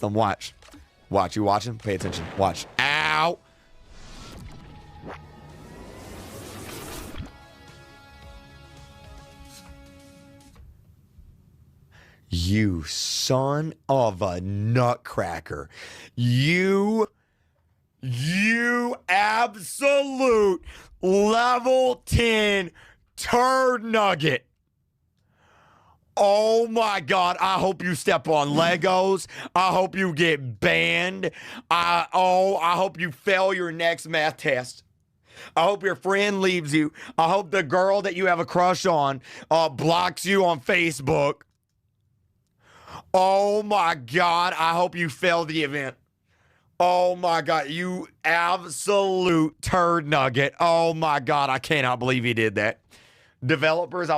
them. Watch. Watch. You watching? Pay attention. Watch. Ow. You son of a nutcracker. You absolute level 10 turd nugget. Oh my God, I hope you step on Legos. I hope you get banned. I hope you fail your next math test. I hope your friend leaves you. I hope the girl that you have a crush on blocks you on Facebook. Oh my God, I hope you fail the event. Oh my God, you absolute turd nugget. Oh my God, I cannot believe he did that. Developers,